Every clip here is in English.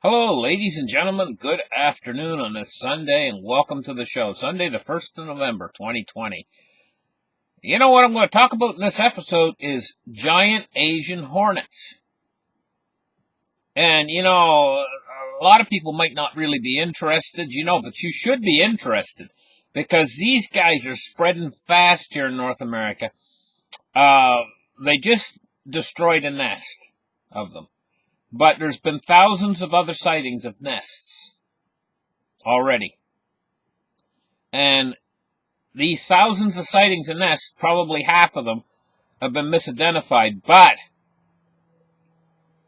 Hello, ladies and gentlemen. Good afternoon on this Sunday, and welcome to the show. Sunday, the 1st of November, 2020. You know what I'm going to talk about in this episode is giant Asian hornets. And, a lot of people might not really be interested, but you should be interested because these guys are spreading fast here in North America. They just destroyed a nest of them. But there's been thousands of other sightings of nests already. And these thousands of sightings of nests, probably half of them have been misidentified, but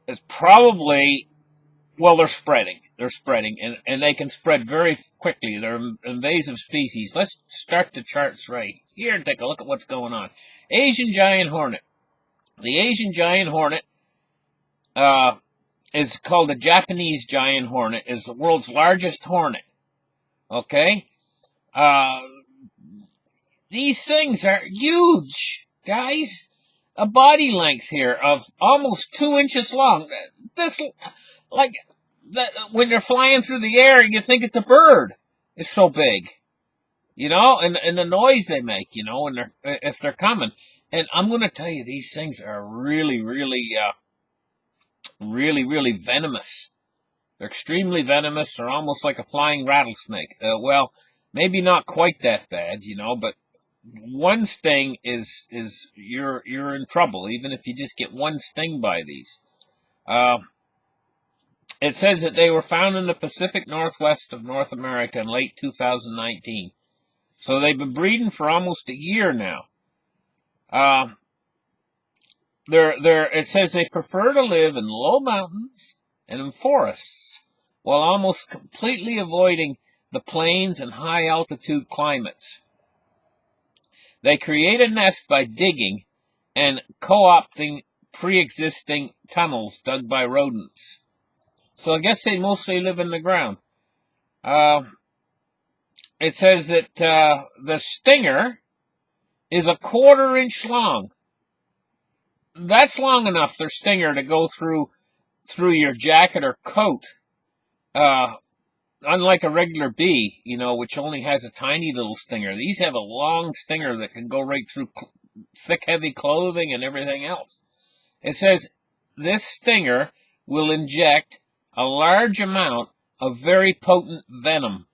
it's probably, they're spreading. They're spreading, and they can spread very quickly. They're invasive species. Let's start the charts right here and take a look at what's going on. Asian giant hornet. The Asian giant hornet, is called the Japanese giant hornet, is the world's largest hornet. Okay? These things are huge, guys. A body length here of almost 2 inches long. This, when they're flying through the air, you think it's a bird. It's so big. And the noise they make, if they're coming. And I'm going to tell you, these things are really, really venomous. They're extremely venomous. They're almost like a flying rattlesnake. Maybe not quite that bad, but one sting is you're in trouble, even if you just get one sting by these. It says that they were found in the Pacific Northwest of North America in late 2019. So they've been breeding for almost a year now. It says they prefer to live in low mountains and in forests, while almost completely avoiding the plains and high-altitude climates. They create a nest by digging and co-opting pre-existing tunnels dug by rodents. So I guess they mostly live in the ground. It says that the stinger is a 1/4 inch long. That's long enough, their stinger, to go through your jacket or coat. Unlike a regular bee, which only has a tiny little stinger. These have a long stinger that can go right through thick, heavy clothing and everything else. It says this stinger will inject a large amount of very potent venom.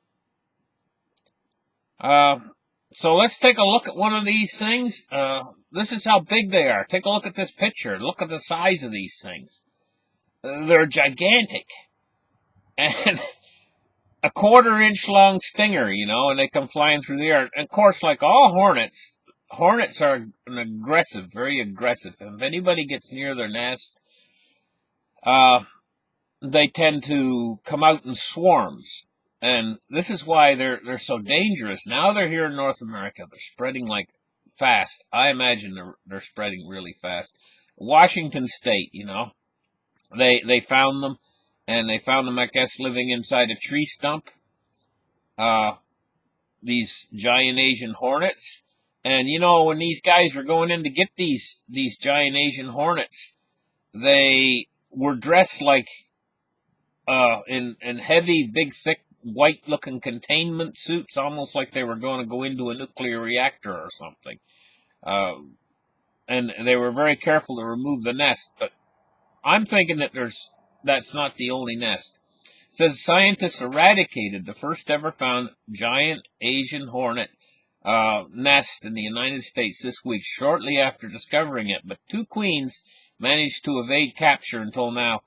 So let's take a look at one of these things. This is how big they are. Take a look at this picture. Look at the size of these things. They're gigantic. And a 1/4 inch long stinger, and they come flying through the air. And of course, like all hornets are very aggressive. If anybody gets near their nest, they tend to come out in swarms. And this is why they're so dangerous. Now they're here in North America. They're spreading like fast. I imagine they're spreading really fast. Washington State, they found them, and they found them, I guess, living inside a tree stump. These giant Asian hornets. And, when these guys were going in to get these giant Asian hornets, they were dressed like in heavy, big, thick, white-looking containment suits, almost like they were going to go into a nuclear reactor or something. And they were very careful to remove the nest, but I'm thinking that that's not the only nest. It says scientists eradicated the first ever found giant Asian hornet nest in the United States this week, shortly after discovering it, but 2 queens managed to evade capture until now.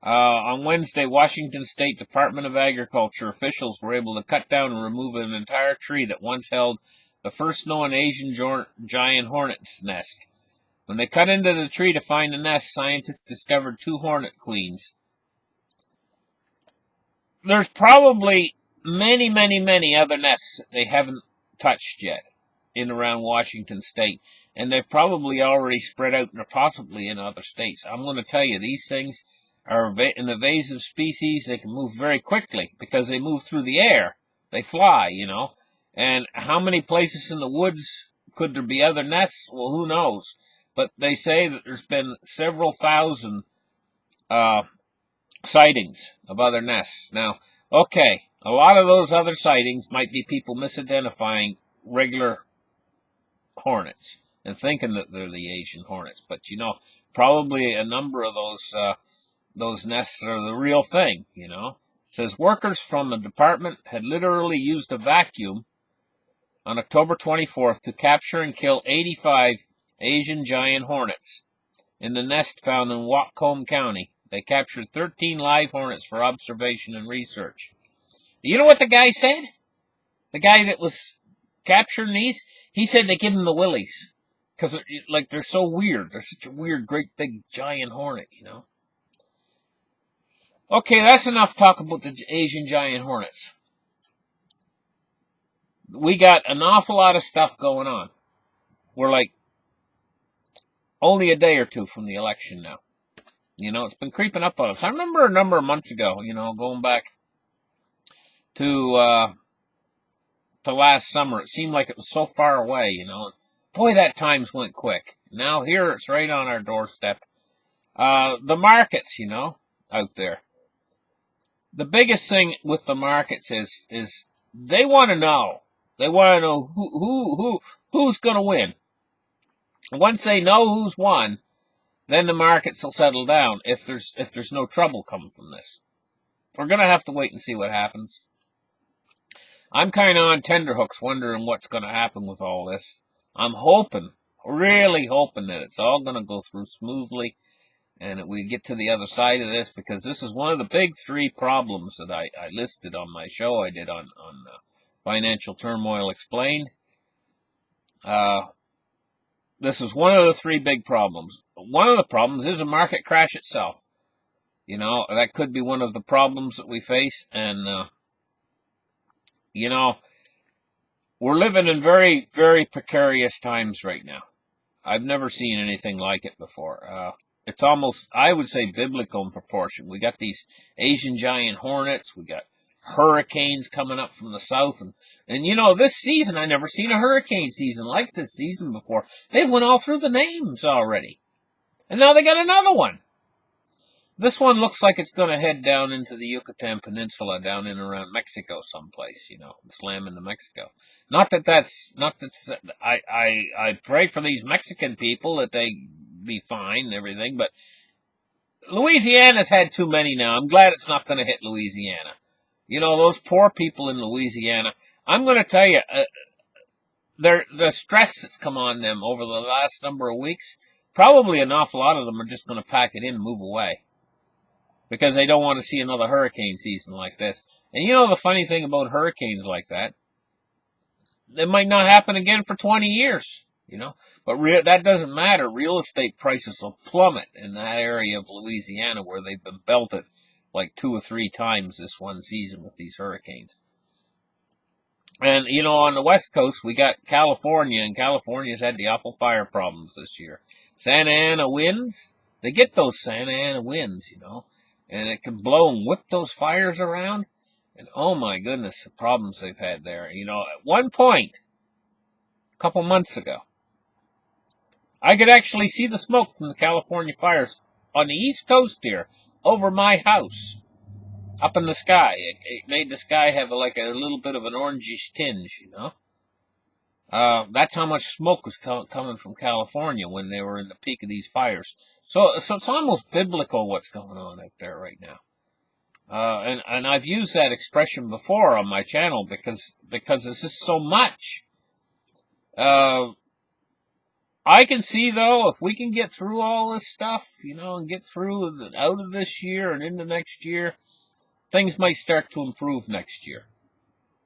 On Wednesday, Washington State Department of Agriculture officials were able to cut down and remove an entire tree that once held the first known Asian giant hornet's nest. When they cut into the tree to find the nest, scientists discovered 2 hornet queens. There's probably many, many, many other nests that they haven't touched yet in around Washington State, and they've probably already spread out, or possibly in other states. I'm going to tell you, these things are an invasive species. They can move very quickly because they move through the air. They fly, And how many places in the woods could there be other nests? Well, who knows? But they say that there's been several thousand sightings of other nests. Now, okay, a lot of those other sightings might be people misidentifying regular hornets and thinking that they're the Asian hornets. But probably a number of those nests are the real thing. It says workers from the department had literally used a vacuum on October 24th to capture and kill 85 Asian giant hornets in the nest found in Whatcom County. They captured 13 live hornets for observation and research. You know what the guy said? The guy that was capturing these? He said they give him the willies. Because, they're so weird. They're such a weird, great, big, giant hornet, Okay, that's enough talk about the Asian giant hornets. We got an awful lot of stuff going on. We're only a day or two from the election now. It's been creeping up on us. I remember a number of months ago, going back to last summer, it seemed like it was so far away, Boy, that times went quick. Now here it's right on our doorstep. The markets, out there. The biggest thing with the markets is they want to know. They want to know who's going to win. Once they know who's won, then the markets will settle down if there's no trouble coming from this. We're going to have to wait and see what happens. I'm kind of on tenterhooks wondering what's going to happen with all this. I'm hoping, really hoping that it's all going to go through smoothly and that we get to the other side of this, because this is one of the big three problems that I listed on my show I did on Financial Turmoil Explained. This is one of the three big problems. One of the problems is a market crash itself. That could be one of the problems that we face. And, we're living in very, very precarious times right now. I've never seen anything like it before. It's almost, I would say, biblical in proportion. We got these Asian giant hornets. We got hurricanes coming up from the south. And this season, I never seen a hurricane season like this season before. They went all through the names already. And now they got another one. This one looks like it's going to head down into the Yucatan Peninsula, down in around Mexico someplace, and slam into Mexico. I pray for these Mexican people that they be fine and everything, but Louisiana's had too many now. I'm glad it's not going to hit Louisiana. Those poor people in Louisiana, I'm going to tell you, the stress that's come on them over the last number of weeks, probably an awful lot of them are just going to pack it in and move away, because they don't want to see another hurricane season like this. And the funny thing about hurricanes like that, it might not happen again for 20 years, But that doesn't matter. Real estate prices will plummet in that area of Louisiana where they've been belted like 2 or 3 times this one season with these hurricanes. And, on the West Coast, we got California, and California's had the awful fire problems this year. Santa Ana winds, they get those Santa Ana winds, and it can blow and whip those fires around. And oh my goodness, the problems they've had there. At one point, a couple months ago, I could actually see the smoke from the California fires on the East Coast here, over my house, up in the sky. It made the sky have a little bit of an orangish tinge, That's how much smoke was coming from California when they were in the peak of these fires. So it's almost biblical what's going on out there right now. And I've used that expression before on my channel because there's just so much. I can see, though, if we can get through all this stuff, and get through out of this year and into next year, things might start to improve next year.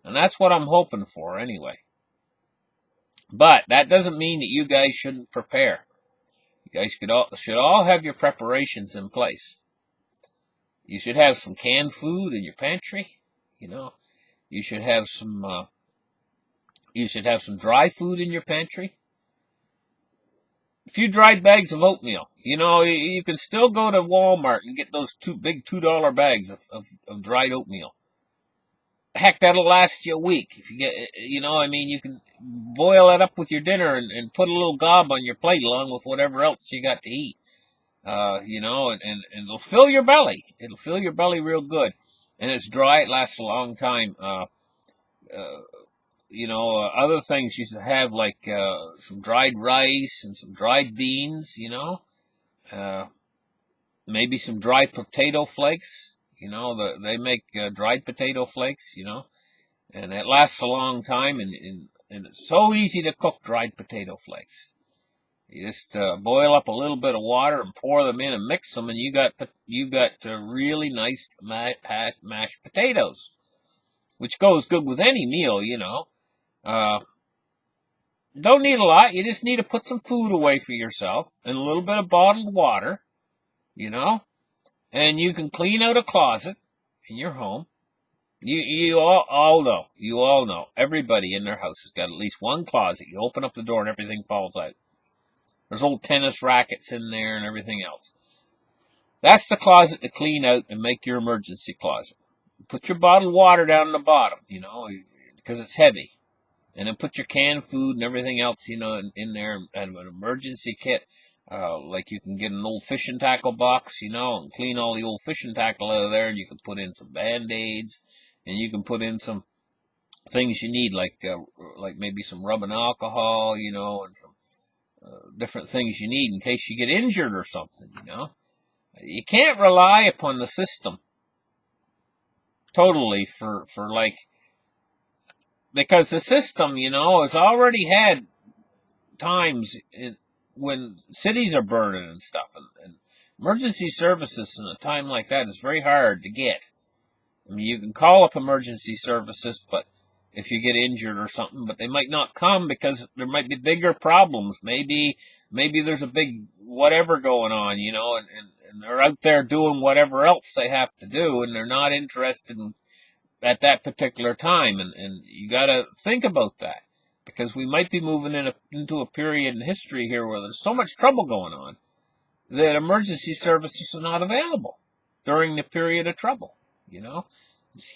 And that's what I'm hoping for anyway. But that doesn't mean that you guys shouldn't prepare. You guys should all have your preparations in place. You should have some canned food in your pantry. You should have some dry food in your pantry. A few dried bags of oatmeal. You can still go to Walmart and get those big $2 bags of dried oatmeal. Heck, that'll last you a week. If you get, you can boil that up with your dinner and put a little gob on your plate along with whatever else you got to eat. and it'll fill your belly. It'll fill your belly real good. And it's dry. It lasts a long time. Uh, other things you should have, like some dried rice and some dried beans, uh, maybe some dried potato flakes. They make dried potato flakes, and it lasts a long time, and it's so easy to cook dried potato flakes. You just boil up a little bit of water and pour them in and mix them, and you got really nice mashed potatoes, which goes good with any meal, Uh, don't need a lot. You just need to put some food away for yourself and a little bit of bottled water, you know, and you can clean out a closet in your home. You all know. You all know. Everybody in their house has got at least one closet. You open up the door and everything falls out. There's old tennis rackets in there and everything else. That's the closet to clean out and make your emergency closet. Put your bottled water down in the bottom, because it's heavy. And then put your canned food and everything else, in there, and an emergency kit. Like you can get an old fishing tackle box, and clean all the old fishing tackle out of there, and you can put in some Band-Aids, and you can put in some things you need, like maybe some rubbing alcohol, and some different things you need in case you get injured or something, You can't rely upon the system totally because the system, has already had times when cities are burning and stuff, and emergency services in a time like that is very hard to get. I mean, you can call up emergency services, but if you get injured or something, but they might not come because there might be bigger problems. Maybe there's a big whatever going on, and they're out there doing whatever else they have to do, and they're not interested in at that particular time, and you got to think about that, because we might be moving into a period in history here where there's so much trouble going on that emergency services are not available during the period of trouble, So you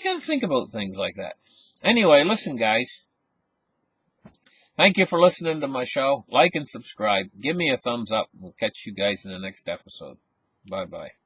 got to think about things like that. Anyway, listen, guys. Thank you for listening to my show. Like and subscribe. Give me a thumbs up. We'll catch you guys in the next episode. Bye-bye.